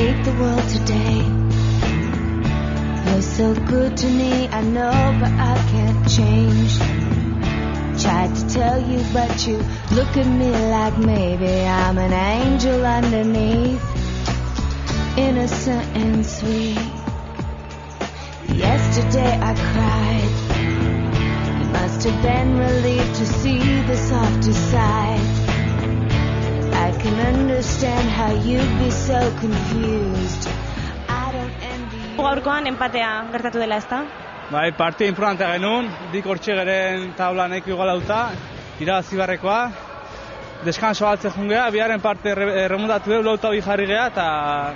hate the world today. You're so good to me, I know, but I can't change. Tried to tell you, but you look at me like maybe I'm an angel underneath, innocent and sweet. Yesterday I cried. You must have been relieved to see the softer side. I can understand how you'd be so confused. I don't envy you. Gaurkoan enpatea gertatu dela, ezta? Bai, partia importantea genuen, dik hortxe geren taula nahiko igualauta, irabazi barrekoa. Deskanso galtzen jungea, bigarren parte remontatu dugu, lauta bi jarri geha, eta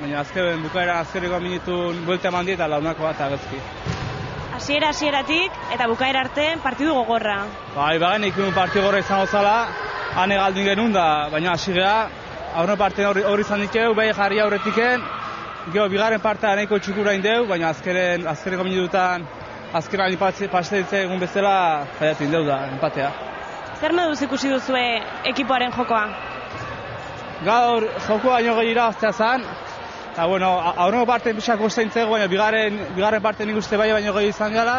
baina azken bukaera azkeneko minutun buelta eman die eta launako bat agazki. Hasieratik eta bukaera arte partidu gogorra. Bai, bagen ikun partidu gogorra izango zala, hane galdun genuen da, baina hasi geha, aurren parte hori izan dikeu, behi jarri aurretiken, gero bigarren partea nahiko txukura indeu, baina azkeneko minututan azkeran pasteitze egun bezala jaiatu indeu da, empatea. Zer moduz ikusi duzue ekipoaren jokoa? Gaur jokoa baino gehi irabaztea zen, eta bueno, aurrengo parte pixak kostaintzeko, baina bigarren parte nik uste bai baino gehi izan gala,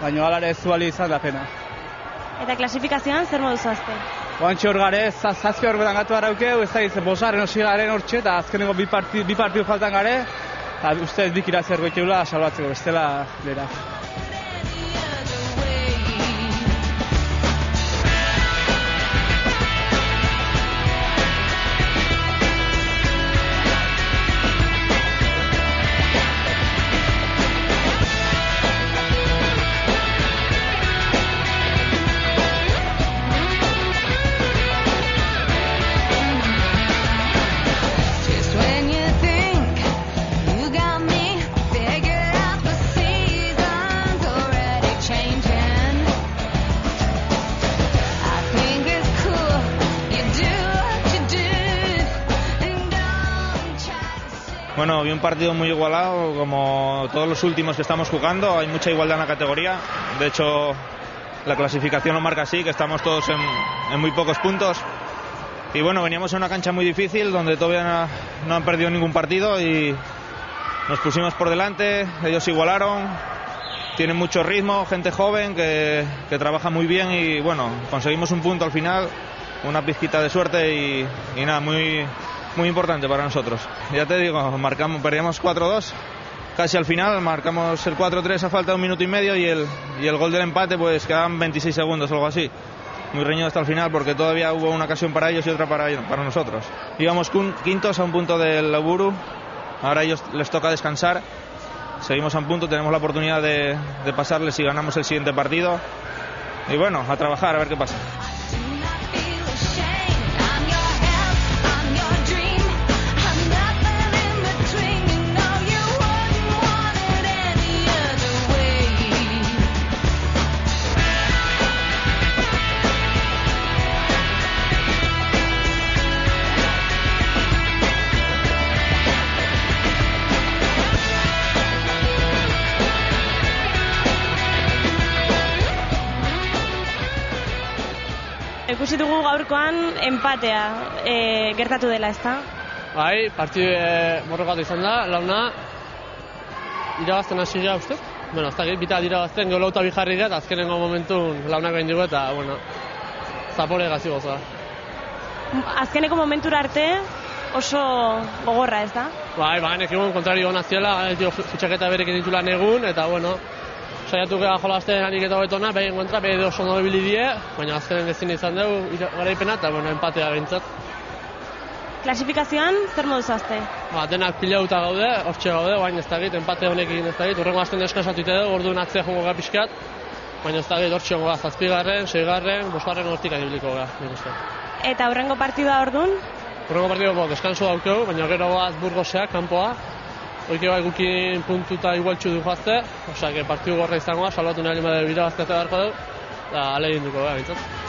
baina alare ez zuali izan da pena. Eta klasifikazioan zer moduz azte? Oantxe hor gare, zazpi horretan gatu araukeu, ez da izan bosgarren osi garen hortxe, eta azkeneko bi partidu faltan gare, eta uste dik irazi ergoiteula salbatzeko, bestela lera. Bueno, vi un partido muy igualado, como todos los últimos que estamos jugando, hay mucha igualdad en la categoría, de hecho la clasificación lo marca así, que estamos todos en muy pocos puntos, y bueno, veníamos en una cancha muy difícil, donde todavía no han perdido ningún partido, y nos pusimos por delante, ellos igualaron, tienen mucho ritmo, gente joven que trabaja muy bien, y bueno, conseguimos un punto al final, una pizquita de suerte, y nada, muy importante para nosotros. Ya te digo, perdíamos 4-2, casi al final, marcamos el 4-3 a falta de 1 minuto y medio y el gol del empate pues quedaban 26 segundos o algo así. Muy reñido hasta el final porque todavía hubo una ocasión para ellos y otra para nosotros. Íbamos quintos a un punto del Uburu, ahora a ellos les toca descansar, seguimos a un punto, tenemos la oportunidad de pasarles si ganamos el siguiente partido y bueno, a trabajar a ver qué pasa. Ikusi dugu gaurkoan enpatea gertatu dela, ezta? Bai, partidu borrokatu izan da, launa irabazten hasi gara uste. Bueno, ez da bita irabazten, gero lauta bi jarri gara, azkenengo momentun launak behin dugu eta, bueno, zapore gazi gozoa. Azkeneko momentura arte oso gogorra, ez da? Bai, egun kontrario hona ziela, fitxaketa berekin ditulan egun, eta, bueno, saiatu gara jolazten hanik eta hogetona, behin kontra, behin oso ondo bili die, baina azkenen ezin izan dugu garaipena eta bueno, empatea behintzat. Klasifikazioan zer moduz azte? Denak pilauta gaude, hortxe gaude, baina ez dakit, empate honekin ez dakit, urrengo azten deskasatu ite dugu, orduan atzea jongo gara pixkat, baina ez dakit, hortxe jongo gara, 7., 6., 5. hortik adibiliko gara, nik uste. Eta urrengo partidua orduan? Urrengo partidua deskanso daukeu, baina gero bat Burgoseak, kanpoa, Oike bai gukin puntuta igualtxu du jazte, osea, partidu gorra izangoa, salbatu nahi lima de birabazkate beharko dugu, eta alegin duko, bintzat.